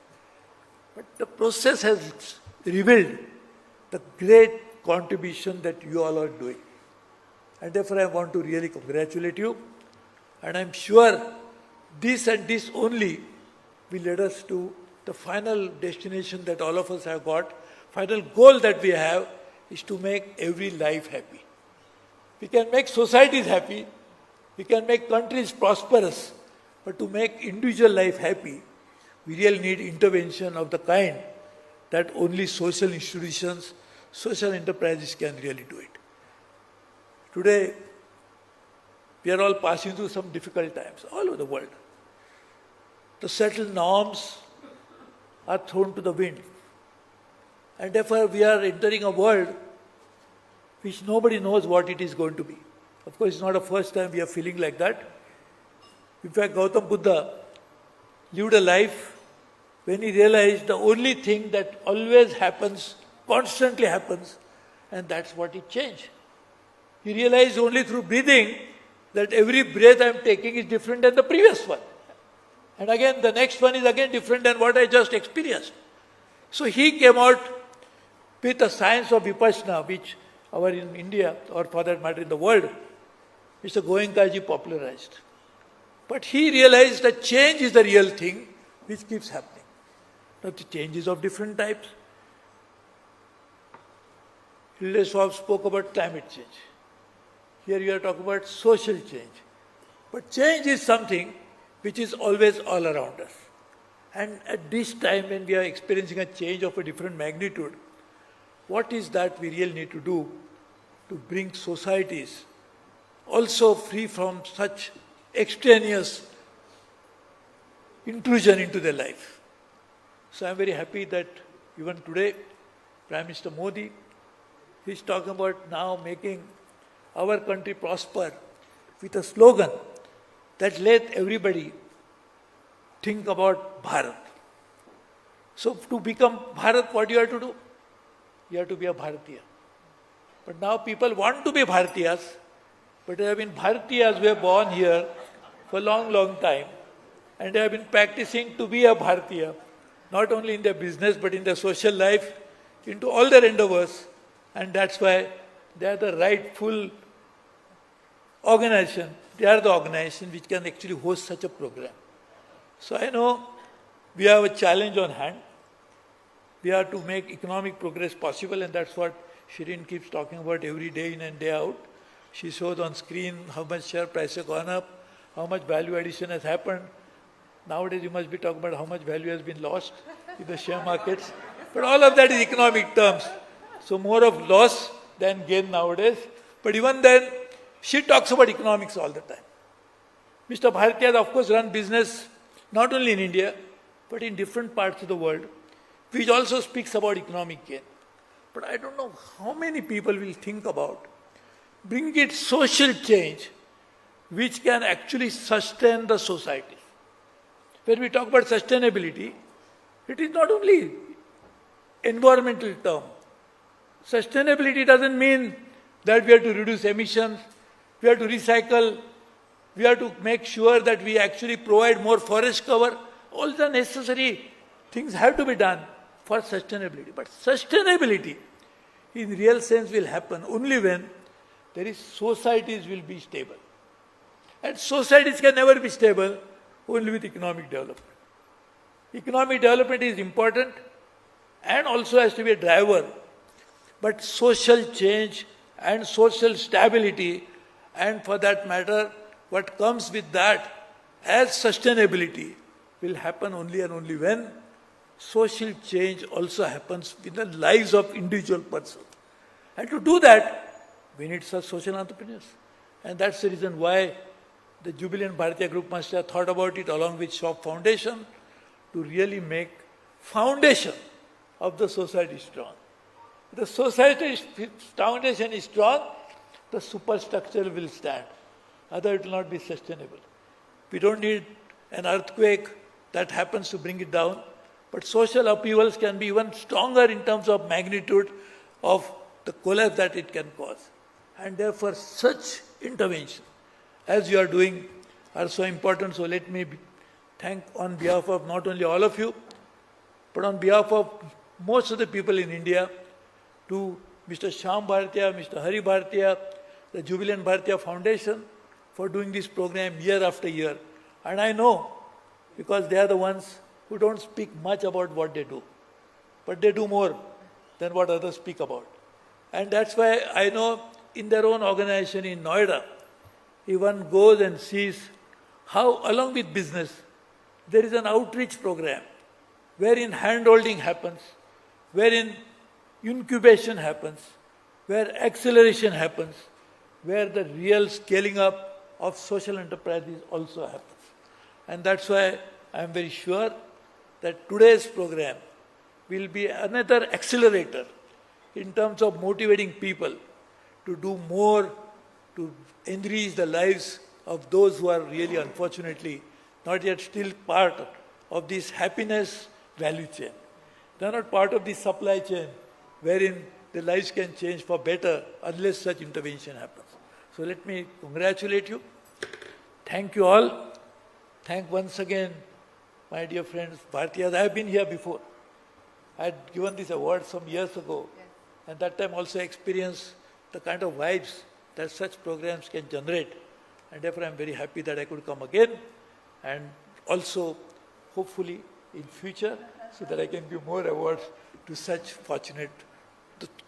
But the process has revealed the great contribution that you all are doing. And therefore I want to really congratulate you, and I'm sure this and this only will lead us to the final destination that all of us have got. Final goal that we have is to make every life happy. We can make societies happy, we can make countries prosperous, but to make individual life happy, we really need intervention of the kind that only social institutions, social enterprises can really do it. Today, we are all passing through some difficult times all over the world. The settled norms are thrown to the wind. And therefore, we are entering a world which nobody knows what it is going to be. Of course, it's not the first time we are feeling like that. In fact, Gautam Buddha lived a life when he realized the only thing that always happens, constantly happens, and that's what it changed. He realized only through breathing that every breath I'm taking is different than the previous one. And again, the next one is again different than what I just experienced. So he came out with the science of Vipassana, which our in India, or for that matter in the world, Mr. Goenkaji popularized. But he realized that change is the real thing which keeps happening. Now the changes of different types. Hilde Schwab spoke about climate change. Here you are talking about social change. But change is something which is always all around us. And at this time when we are experiencing a change of a different magnitude, what is that we really need to do to bring societies also free from such extraneous intrusion into their life? So I'm very happy that even today, Prime Minister Modi is talking about now making our country prosper with a slogan that let everybody think about Bharat. So to become Bharat, what you have to do? You have to be a Bharatiya. But now people want to be Bharatiyas, but they have been Bharatiyas who were born here for a long, long time, and they have been practicing to be a Bharatiya, not only in their business but in their social life, into all their endeavors, and that's why they are the rightful organization. They are the organization which can actually host such a program. So I know we have a challenge on hand. We have to make economic progress possible, and that's what Shirin keeps talking about every day in and day out. She shows on screen how much share price has gone up, how much value addition has happened. Nowadays you must be talking about how much value has been lost in the share markets. But all of that is economic terms. So more of loss than gain nowadays. But even then, she talks about economics all the time. Mr. Bharatiya has of course run business not only in India, but in different parts of the world, which also speaks about economic gain. But I don't know how many people will think about bringing it social change which can actually sustain the society. When we talk about sustainability, it is not only environmental term. Sustainability doesn't mean that we have to reduce emissions, we have to recycle, we have to make sure that we actually provide more forest cover. All the necessary things have to be done for sustainability. But sustainability in real sense will happen only when there is societies will be stable. And societies can never be stable only with economic development. Economic development is important and also has to be a driver. But social change and social stability, and for that matter, what comes with that as sustainability, will happen only and only when social change also happens in the lives of individual persons. And to do that, we need such social entrepreneurs. And that's the reason why the Jubilant Bharatiya Group must have thought about it along with SHOP Foundation to really make foundation of the society strong. If the society foundation is strong, the superstructure will stand. Otherwise, it will not be sustainable. We don't need an earthquake that happens to bring it down, but social upheavals can be even stronger in terms of magnitude of the collapse that it can cause. And therefore, such intervention as you are doing are so important. So let me thank on behalf of not only all of you, but on behalf of most of the people in India, to Mr. Shyam Bhartiya, Mr. Hari Bhartiya, the Jubilant Bharatiya Foundation for doing this program year after year. And I know, because they are the ones who don't speak much about what they do, but they do more than what others speak about. And that's why I know in their own organization in Noida, one goes and sees how, along with business, there is an outreach program wherein hand-holding happens, wherein incubation happens, where acceleration happens, where the real scaling up of social enterprises also happens. And that's why I am very sure that today's program will be another accelerator in terms of motivating people to do more to enrich the lives of those who are really, unfortunately, not yet still part of this happiness value chain. They are not part of the supply chain wherein the lives can change for better unless such intervention happens. So let me congratulate you. Thank you all. Thank once again, my dear friends, Bhartiyas. I have been here before. I had given this award some years ago, and that time also experienced the kind of vibes that such programs can generate. And therefore, I am very happy that I could come again, and also, hopefully, in future, so that I can give more awards to such fortunate,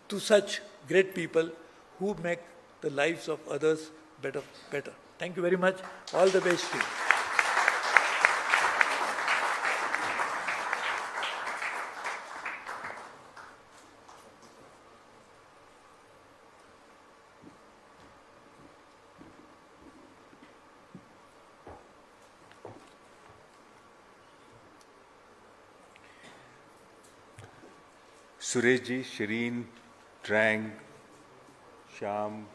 to such great people who make the lives of others better. Thank you very much. All the best to you. Sureshji, Shireen, Trang, Shyam,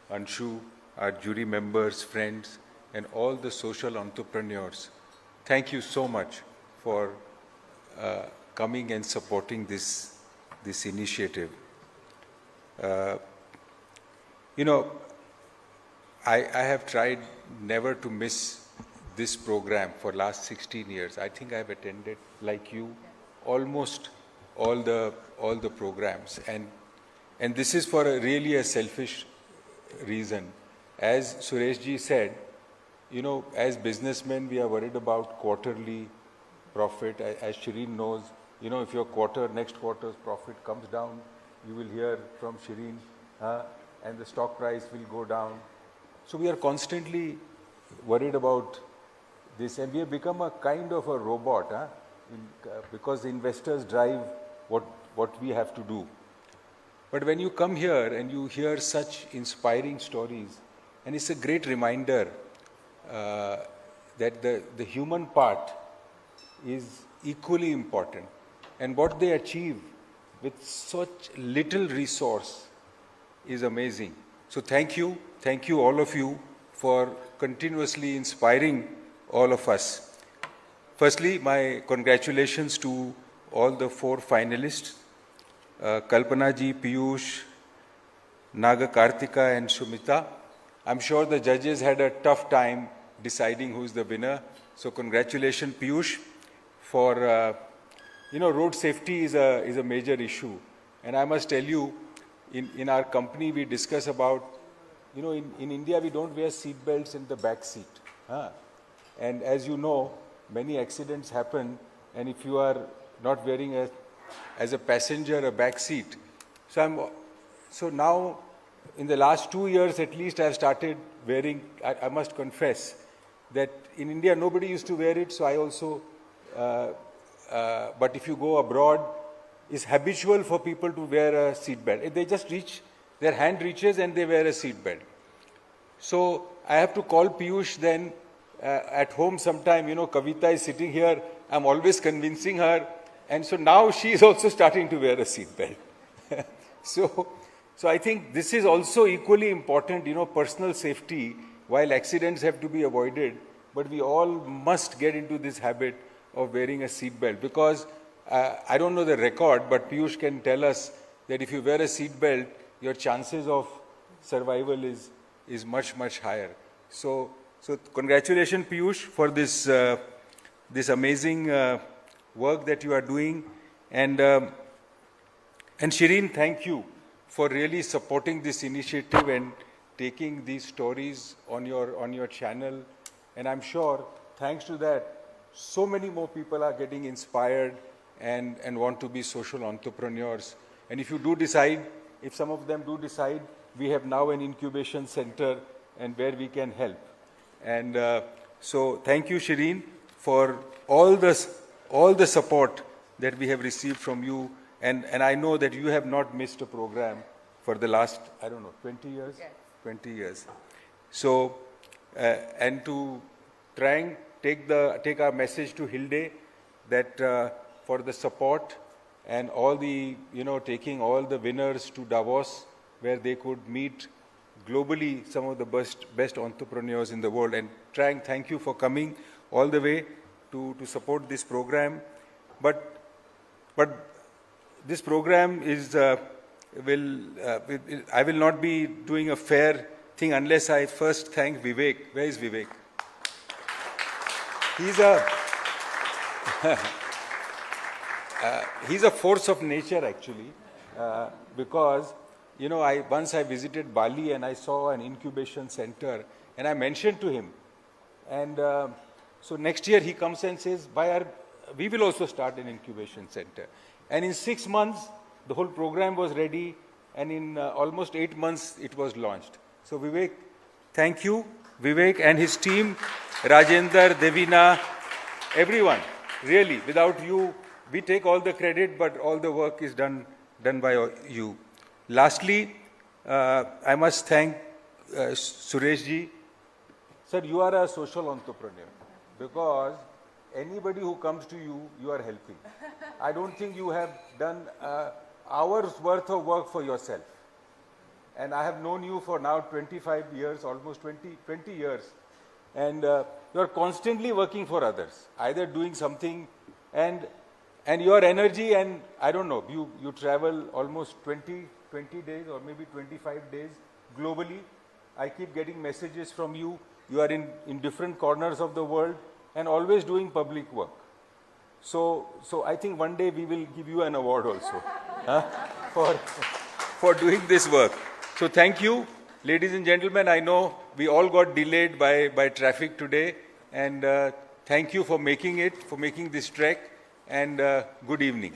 Anshu, our jury members, friends, and all the social entrepreneurs. Thank you so much for coming and supporting this initiative. You know, I have tried never to miss this program for last 16 years. I think I have attended, like you, almost all the programs, and this is for really a selfish reason. As Sureshji said, you know, as businessmen, we are worried about quarterly profit. As Shireen knows, you know, if your next quarter's profit comes down, you will hear from Shireen, and the stock price will go down. So we are constantly worried about this, and we have become a kind of a robot, because investors drive what we have to do. But when you come here and you hear such inspiring stories, and it's a great reminder that the human part is equally important, and what they achieve with such little resource is amazing. So thank you all of you for continuously inspiring all of us. Firstly, my congratulations to all the 4 finalists, Kalpana ji, Piyush, Naga Kartika and Shumita. I'm sure the judges had a tough time deciding who's the winner. So congratulations, Piyush, for road safety is a major issue. And I must tell you, in our company, we discuss about, in India, we don't wear seat belts in the back seat. And as you know, many accidents happen, and if you are not wearing as a passenger a back seat. So now, in the last 2 years at least, I've started wearing, I must confess, that in India nobody used to wear it, so I also, but if you go abroad, it's habitual for people to wear a seat belt. They just their hand reaches and they wear a seat belt. So I have to call Piyush then at home sometime, Kavita is sitting here, I'm always convincing her, and so now she is also starting to wear a seat belt. So I think this is also equally important, personal safety, while accidents have to be avoided, but we all must get into this habit of wearing a seat belt, because I don't know the record, but Piyush can tell us that if you wear a seat belt, your chances of survival is much, much higher. So congratulations, Piyush, for this amazing work that you are doing. And Shireen, thank you for really supporting this initiative and taking these stories on your channel. And I'm sure, thanks to that, so many more people are getting inspired and want to be social entrepreneurs. And if you do decide, if some of them do decide, we have now an incubation center and where we can help. And so thank you, Shireen, for all the support that we have received from you. And I know that you have not missed a program for the last, 20 years? Yes. 20 years. So, and to try and take our message to Hilde, that for the support and all the, taking all the winners to Davos, where they could meet globally some of the best entrepreneurs in the world. And Trang, thank you for coming all the way to support this program. But this program is, I will not be doing a fair thing unless I first thank Vivek. Where is Vivek? He's a force of nature, actually, because, once I visited Bali and I saw an incubation center, and I mentioned to him, and so next year he comes and says, we will also start an incubation center. And in 6 months, the whole program was ready, and in almost 8 months, it was launched. So Vivek, thank you, Vivek and his team, Rajender, Devina, everyone, really, without you, we take all the credit, but all the work is done by you. Lastly, I must thank Sureshji. Sir, you are a social entrepreneur, because anybody who comes to you, you are helping. I don't think you have done hours worth of work for yourself. And I have known you for now 25 years, almost 20 years. And you are constantly working for others, either doing something, and your energy, and I don't know, you travel almost 20 days or maybe 25 days globally. I keep getting messages from you. You are in different corners of the world and always doing public work. So I think one day we will give you an award also for doing this work. So thank you, ladies and gentlemen. I know we all got delayed by traffic today, and thank you for making this trek, and good evening.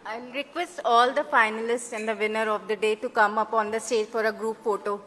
I'll request all the finalists and the winner of the day to come up on the stage for a group photo.